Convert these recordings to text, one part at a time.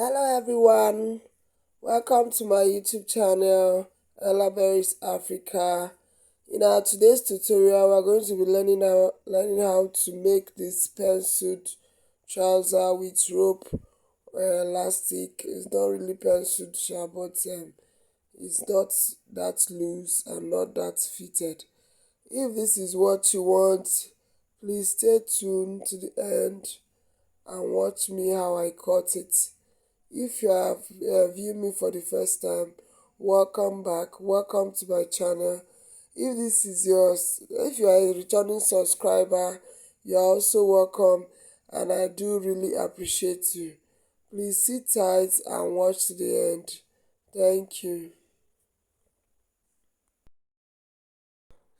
Hello everyone, welcome to my YouTube channel, Ella Berries Africa. In our today's tutorial, we're going to be learning how to make this pantsuit trouser with rope elastic. It's not really pantsuit, but it's not that loose and not that fitted. If this is what you want, please stay tuned to the end and watch me how I cut it. If you have viewed me for the first time, welcome back. Welcome to my channel. If you are a returning subscriber, you are also welcome, and I do really appreciate you. Please sit tight and watch to the end. Thank you.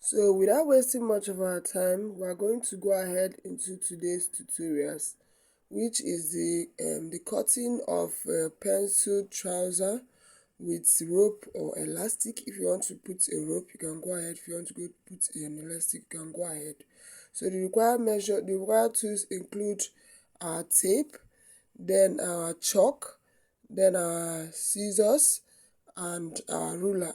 So, without wasting much of our time, we are going to go ahead into today's tutorials, which is the cutting of a pencil trouser with rope or elastic. If you want to put a rope, you can go ahead. If you want to go put an elastic, you can go ahead. So the required tools include our tape, then our chalk, then our scissors, and our ruler.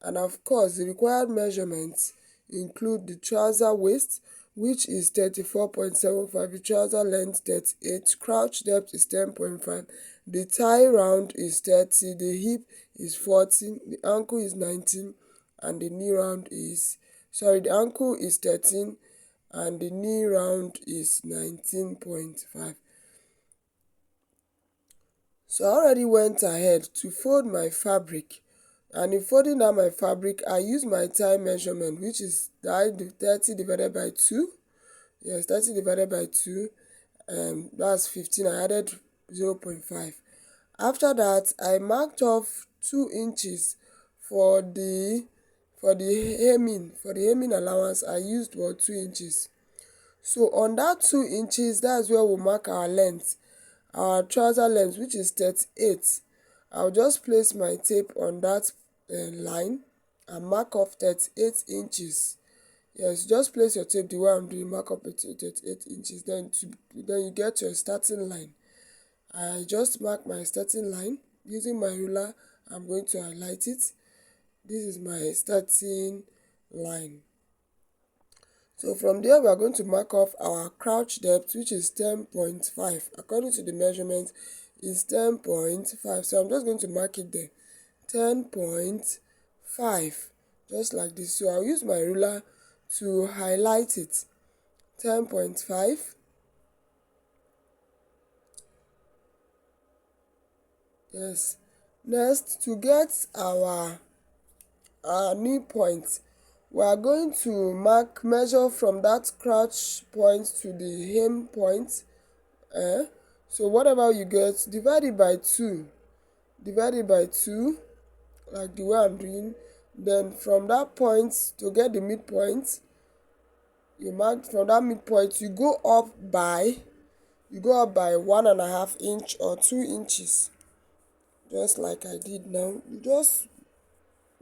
And of course, the required measurements include the trouser waist, which is 34.75, the trouser length 38, crouch depth is 10.5, the thigh round is 30, the hip is 14, the ankle is 19, and the ankle is 13, and the knee round is 19.5. So I already went ahead to fold my fabric, and in folding out my fabric, I use my thigh measurement, which is 30 divided by 2. Yes, 30 divided by 2, that's 15. I added 0.5. After that, I marked off 2 inches for the hemming allowance. I used 2 inches. So on that 2 inches, that's where we'll mark our length, our trouser length, which is 38. I'll just place my tape on that line and mark off 38 inches. Yes, just place your tape the way I'm doing, mark up 38 inches. Then you get your starting line. I just mark my starting line using my ruler. I'm going to highlight it. This is my starting line. So from there, we are going to mark off our crouch depth, which is 10.5. According to the measurement, is 10.5. So I'm just going to mark it there, 10.5, just like this. So I'll use my ruler to highlight it, 10.5. Yes. Next, to get our knee point, we are going to measure from that crouch point to the hem point. So whatever you get, divide it by 2. Divide it by 2, like the way I'm doing. Then from that point, to get the midpoint, you mark from that midpoint, you go up by 1.5 inch or 2 inches, just like I did now. You just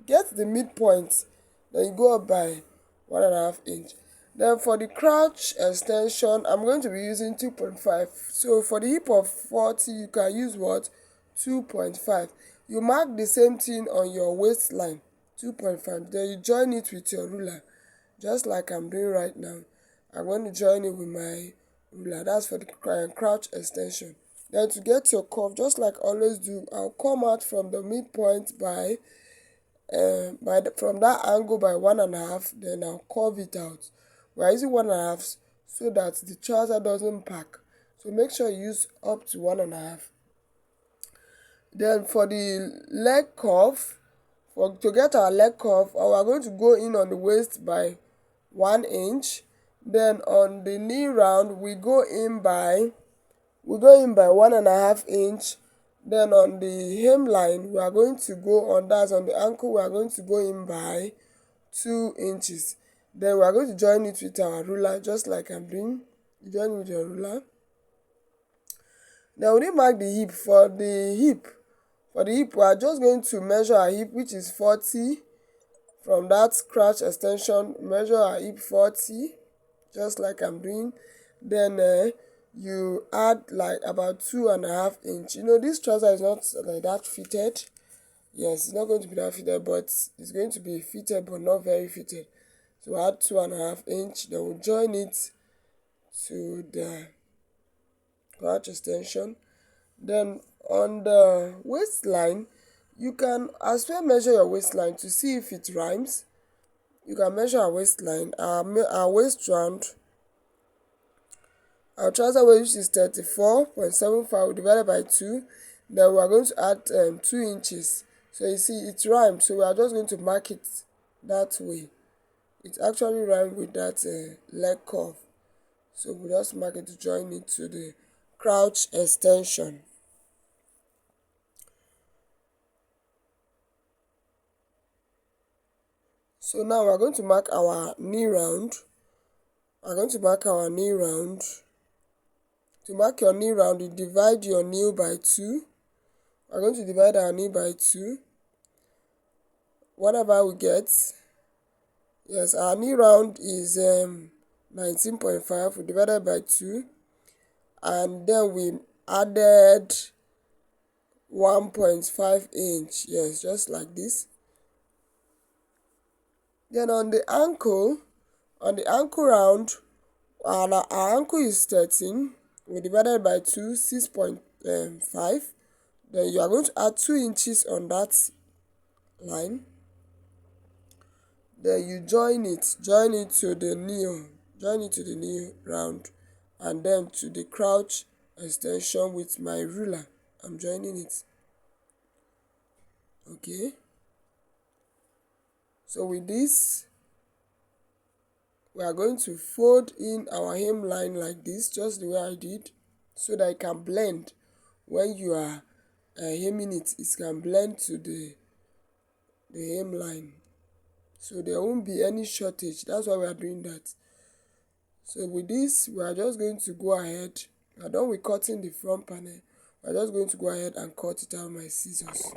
get the midpoint, then you go up by 1.5 inch. Then for the crouch extension, I'm going to be using 2.5. So for the hip of 40, you can use 2.5. You mark the same thing on your waistline, 2.5. Then you join it with your ruler, just like I'm doing right now. I'm going to join it with my ruler. That's for the crouch extension. Then to get your curve, just like I always do, I'll come out from the midpoint from that angle by 1.5. Then I'll curve it out. We're using 1.5 so that the trouser doesn't pack. So make sure you use up to 1.5. Then for the leg curve, to get our leg curve, we are going to go in on the waist by 1 inch. Then on the knee round, we go in by 1.5 inch. Then on the hemline, we are going to go on the ankle, we are going to go in by 2 inches. Then we are going to join it with our ruler, just like I'm doing. You join it with your ruler. Then we need mark the hip. For the hip, we are just going to measure our hip, which is 40. From that crouch extension, measure our hip 40, just like I'm doing. Then you add like about 2.5 inch. You know, this trouser is not like that fitted. Yes, it's not going to be that fitted, but it's going to be fitted but not very fitted. So add 2.5 inch, then we'll join it to the crotch extension. Then on the waistline, you can as well measure your waistline to see if it rhymes. You can measure our waistline, our waist round. Our trouser waist is 34.75 divided by 2. Then we are going to add 2 inches. So you see it rhymes. So we are just going to mark it that way. It actually rhymes with that leg curve. So we just mark it to join it to the crouch extension. So now we are going to mark our knee round. We are going to mark our knee round. To mark your knee round, you divide your knee by 2. We are going to divide our knee by 2. Whatever we get. Yes, our knee round is 19.5. We divided by 2. And then we added 1.5 inch. Yes, just like this. Then on the ankle round, our ankle is 13. We divided by 2, 6.5. Then you are going to add 2 inches on that line. Then you join it to the knee round, and then to the crouch extension with my ruler. I'm joining it. Okay. So with this, we are going to fold in our hemline like this, just the way I did, so that it can blend. When you are hemming it, it can blend to the hemline. So there won't be any shortage. That's why we are doing that. So with this, we are just going to go ahead. We are done with cutting the front panel. We are just going to go ahead and cut it out with my scissors.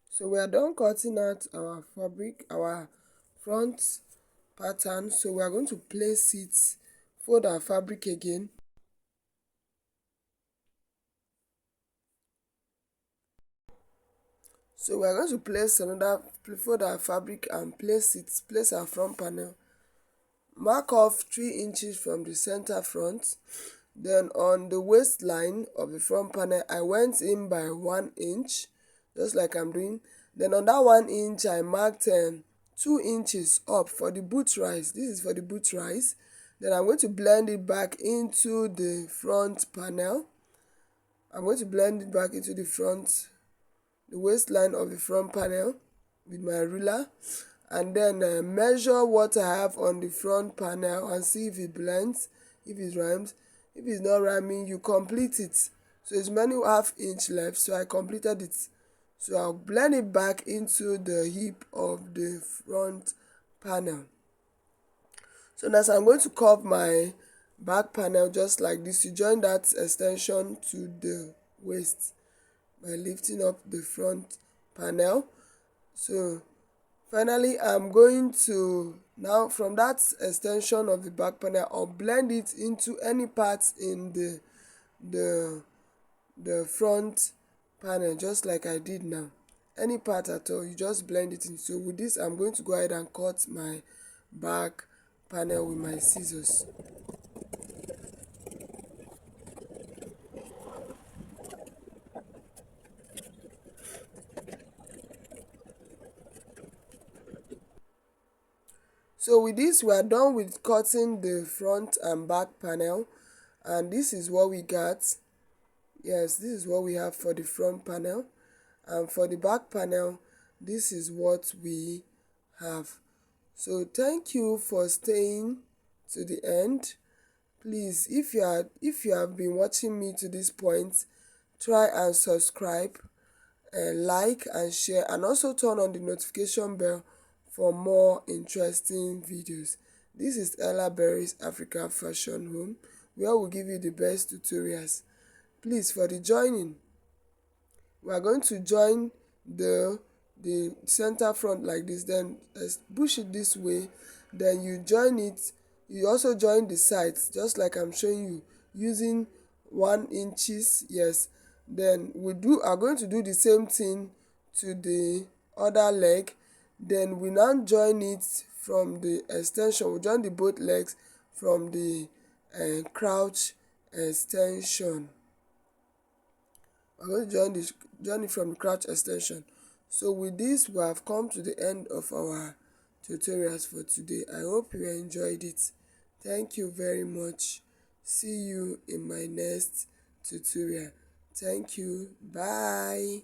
So we are done cutting out our fabric, our front pattern. So we are going to place it, fold our fabric again. So we are going to fold our fabric and place our front panel. Mark off 3 inches from the center front. Then on the waistline of the front panel, I went in by 1 inch, just like I'm doing. Then on that 1 inch, I marked 2 inches up for the boot rise. This is for the boot rise. Then I'm going to blend it back into the front panel. I'm going to blend it back into the waistline of the front panel with my ruler, and then measure what I have on the front panel and see if it blends, if it rhymes. If it's not rhyming, you complete it. So it's many half inch left, so I completed it. So I'll blend it back into the hip of the front panel. So now I'm going to curve my back panel just like this. You join that extension to the waist by lifting up the front panel. So finally, I'm going to now, from that extension of the back panel, I'll blend it into any parts in the front panel, just like I did now. Any part at all, you just blend it in. So with this, I'm going to go ahead and cut my back panel with my scissors. So with this, we are done with cutting the front and back panel, and this is what we got. Yes, this is what we have for the front panel, and for the back panel, this is what we have. So thank you for staying to the end. Please, if you have been watching me to this point, try and subscribe, like and share, and also turn on the notification bell for more interesting videos. This is Ella Berry's African Fashion Home, where we give you the best tutorials. Please, for the joining, we are going to join the center front like this, then push it this way, then you join it. You also join the sides just like I'm showing you, using 1 inches. Yes, then we are going to do the same thing to the other leg. Then we now join it from the extension. We join the both legs from the crouch extension. We're going to join it from the crouch extension. So with this, we have come to the end of our tutorials for today. I hope you enjoyed it. Thank you very much. See you in my next tutorial. Thank you. Bye.